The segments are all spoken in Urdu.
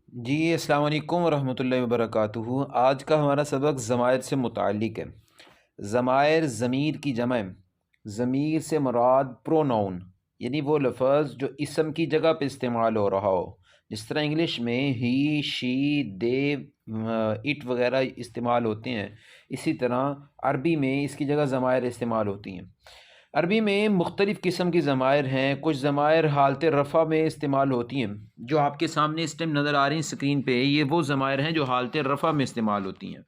جی السلام علیکم ورحمۃ اللہ وبرکاتہ۔ آج کا ہمارا سبق ضمائر سے متعلق ہے۔ ضمائر ضمیر کی جمع ہے۔ ضمیر سے مراد پروناؤن، یعنی وہ لفظ جو اسم کی جگہ پہ استعمال ہو رہا ہو، جس طرح انگلش میں ہی، شی، دے، اٹ وغیرہ استعمال ہوتے ہیں، اسی طرح عربی میں اس کی جگہ ضمائر استعمال ہوتی ہیں۔ عربی میں مختلف قسم کی ضمائر ہیں۔ کچھ ضمائر حالت رفع میں استعمال ہوتی ہیں، جو آپ کے سامنے اس ٹائم نظر آ رہی ہیں اسکرین پہ، یہ وہ ضمائر ہیں جو حالت رفع میں استعمال ہوتی ہیں۔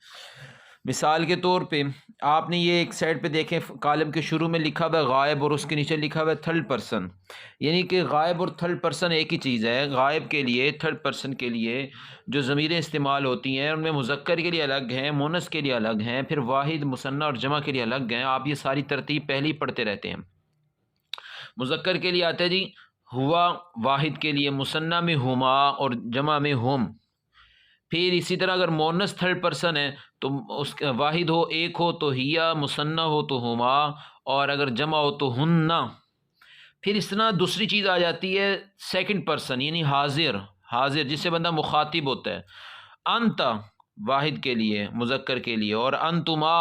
مثال کے طور پہ آپ نے یہ ایک سائڈ پہ دیکھیں، کالم کے شروع میں لکھا ہوا ہے غائب اور اس کے نیچے لکھا ہوا ہے تھرڈ پرسن، یعنی کہ غائب اور تھرڈ پرسن ایک ہی چیز ہے۔ غائب کے لیے، تھرڈ پرسن کے لیے جو ضمیریں استعمال ہوتی ہیں ان میں مذکر کے لیے الگ ہیں، مونث کے لیے الگ ہیں، پھر واحد، مثنیٰ اور جمع کے لیے الگ ہیں۔ آپ یہ ساری ترتیب پہلے ہی پڑھتے رہتے ہیں۔ مذکر کے لیے آتا ہے جی ہوا، واحد کے لیے مثنیٰ میں ہما اور جمع میں ہم۔ پھر اسی طرح اگر مونث تھرڈ پرسن ہے تو اس کا واحد ہو، ایک ہو تو ہیا، مثنیٰ ہو تو ہما، اور اگر جمع ہو تو ہننا۔ پھر اس طرح دوسری چیز آ جاتی ہے سیکنڈ پرسن، یعنی حاضر، حاضر جس سے بندہ مخاطب ہوتا ہے۔ انت واحد کے لیے، مذکر کے لیے، اور انتما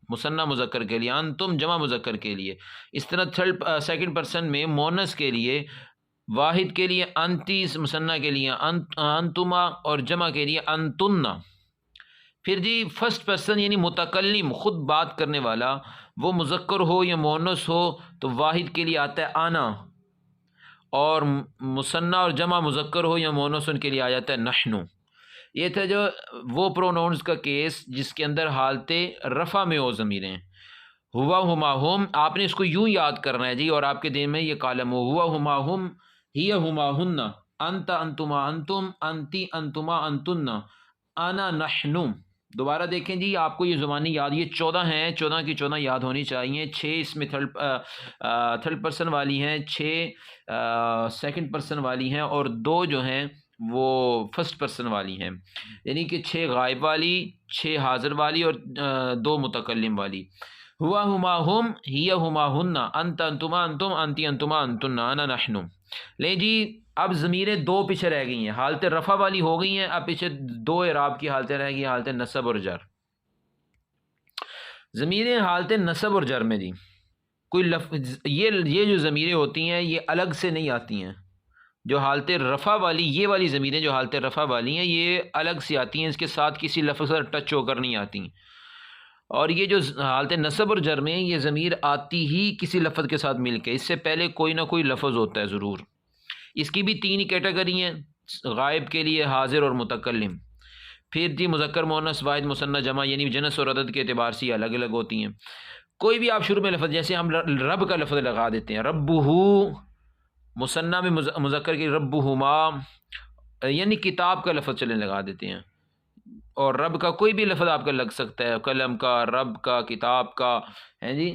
مثنیٰ مذکر کے لیے، انتم جمع مذکر کے لیے۔ اس طرح سیکنڈ پرسن میں مونث کے لیے، واحد کے لیے انتی، مثنیٰ کے لیے انتما، اور جمع کے لیے انتن۔ پھر جی فرسٹ پرسن یعنی متکلم، خود بات کرنے والا، وہ مذکر ہو یا مونث ہو تو واحد کے لیے آتا ہے انا، اور مثنیٰ اور جمع مذکر ہو یا مونث ان کے لیے آ جاتا ہے نحنو۔ یہ تھا جو وہ پروناؤنز کا کیس جس کے اندر حالت رفع میں ہو ضمیریں۔ ہوا، ہما، ہم، آپ نے اس کو یوں یاد کرنا ہے جی، اور آپ کے دین میں یہ کالم ہو، ہوا، ہما، ہم، ہی، ہما، ہن، انت، انتما، انتم، انتی، انتما، انتن، انا، نحنو۔ دوبارہ دیکھیں جی، آپ کو یہ زبانی یاد، یہ 14 ہیں، 14 کی 14 یاد ہونی چاہیے۔ 6 اس میں تھرڈ پرسن والی ہیں، 6 سیکنڈ پرسن والی ہیں، اور 2 جو ہیں وہ فرسٹ پرسن والی ہیں، یعنی کہ 6 غائب والی، 6 حاضر والی، اور 2 متکلم والی۔ ہوا، ہما، ہم، ہی، ہما، ہن، انت، انتما، انتم، انتی، انتما، انتن، انا، نحنو۔ لیں جی، اب ضمیریں 2 پیچھے رہ گئی ہیں، حالت رفع والی ہو گئی ہیں، اب پیچھے 2 اعراب کی حالتیں رہ گئی، حالت نصب اور جر۔ ضمیریں حالت نصب اور جر میں جی کوئی لفظ، یہ جو ضمیریں ہوتی ہیں یہ الگ سے نہیں آتی ہیں۔ جو حالت رفع والی، یہ والی ضمیریں جو حالت رفع والی ہیں یہ الگ سے آتی ہیں، اس کے ساتھ کسی لفظ پر ٹچ ہو کر نہیں آتی۔ اور یہ جو حالت نصب اور جر میں یہ ضمیر آتی ہی کسی لفظ کے ساتھ مل کے، اس سے پہلے کوئی نہ کوئی لفظ ہوتا ہے ضرور۔ اس کی بھی 3 ہی کیٹیگری ہیں، غائب کے لیے، حاضر اور متکلم۔ پھر جی مذکر، مونث، واحد، مثنیٰ، جمع، یعنی جنس اور عدد کے اعتبار سے یہ الگ الگ ہوتی ہیں۔ کوئی بھی آپ شروع میں لفظ، جیسے ہم رب کا لفظ لگا دیتے ہیں، ربہ، مثنیٰ میں مذکر کی ربہما، یعنی کتاب کا لفظ چلیں لگا دیتے ہیں، اور رب کا کوئی بھی لفظ آپ کا لگ سکتا ہے، قلم کا، رب کا، کتاب کا، ہے جی،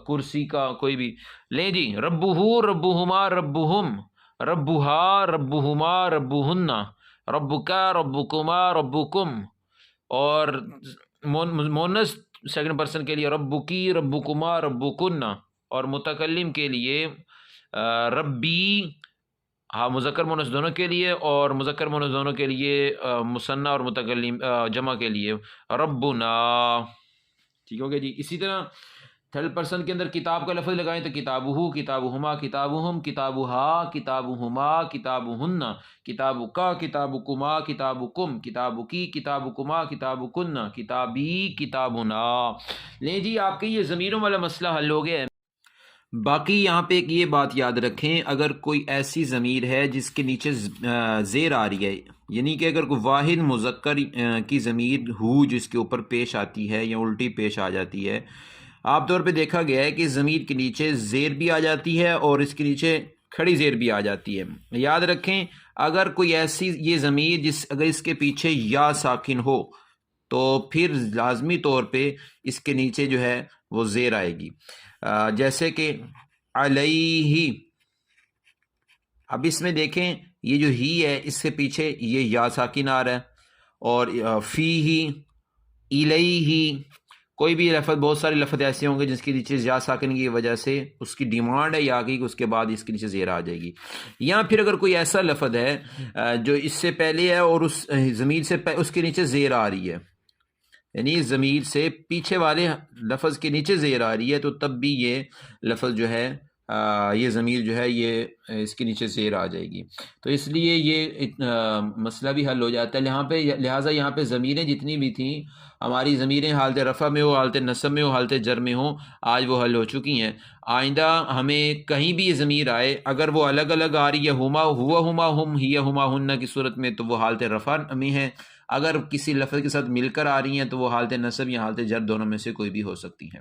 کرسی کا، کوئی بھی۔ لیں جی، ربہ، ربہما، ربہم، ربہا، ربہما، ربہن، ربکا، ربکما، ربکم، اور مونث سیکنڈ پرسن کے لیے ربکی، ربکما، ربکن، اور متکلم کے لیے ربی، ہاں مذکر مونث دونوں کے لیے، اور مذکر مونث دونوں کے لیے مثنیٰ اور متکلم جمع کے لیے ربنا۔ ٹھیک ہو گیا جی۔ اسی طرح تھرڈ پرسن کے اندر کتاب کا لفظ لگائیں تو کتابہ، کتابہما، کتابہم، کتابہا، کتابہما، کتابہن، کتابکا، کتابکما، کتابکم، کتابکی، کتابکما، کتابکن، کتابی، کتابنا۔ لیں جی، آپ کے یہ ضمیروں والا مسئلہ حل ہو گیا ہے۔ باقی یہاں پہ ایک یہ بات یاد رکھیں، اگر کوئی ایسی ضمیر ہے جس کے نیچے زیر آ رہی ہے، یعنی کہ اگر کوئی واحد مذکر کی ضمیر ہو جس کے اوپر پیش آتی ہے یا الٹی پیش آ جاتی ہے، عام طور پہ دیکھا گیا ہے کہ ضمیر کے نیچے زیر بھی آ جاتی ہے اور اس کے نیچے کھڑی زیر بھی آ جاتی ہے۔ یاد رکھیں، اگر کوئی ایسی یہ ضمیر اگر اس کے پیچھے یا ساکن ہو تو پھر لازمی طور پہ اس کے نیچے جو ہے وہ زیر آئے گی، جیسے کہ علیہ۔ اب اس میں دیکھیں، یہ جو ہی ہے اس سے پیچھے یہ یا ساکن آ رہا ہے، اور فی ہی، الیہ، کوئی بھی لفظ، بہت سارے لفظ ایسے ہوں گے جس کے نیچے یا ساکن کی وجہ سے اس کی ڈیمانڈ ہے یا کی، اس کے بعد اس کے نیچے زیر آ جائے گی. یا پھر اگر کوئی ایسا لفظ ہے جو اس سے پہلے ہے اور اس ضمیر سے اس کے نیچے زیر آ رہی ہے، یعنی ضمیر سے پیچھے والے لفظ کے نیچے زیر آ رہی ہے، تو تب بھی یہ لفظ جو ہے یہ ضمیر جو ہے یہ اس کے نیچے زیر آ جائے گی. تو اس لیے یہ مسئلہ بھی حل ہو جاتا ہے. لہٰذا یہاں پہ ضمیریں جتنی بھی تھیں، ہماری ضمیریں حالت رفع میں ہو، حالت نصب میں ہو، حالت جر میں ہوں، آج وہ حل ہو چکی ہیں. آئندہ ہمیں کہیں بھی یہ ضمیر آئے، اگر وہ الگ الگ آ رہی ہے، ہما ہم ہی ہما ہن کی صورت میں، تو وہ حالت رفع میں ہے. اگر کسی لفظ کے ساتھ مل کر آ رہی ہیں تو وہ حالت نصب یا حالت جر دونوں میں سے کوئی بھی ہو سکتی ہیں.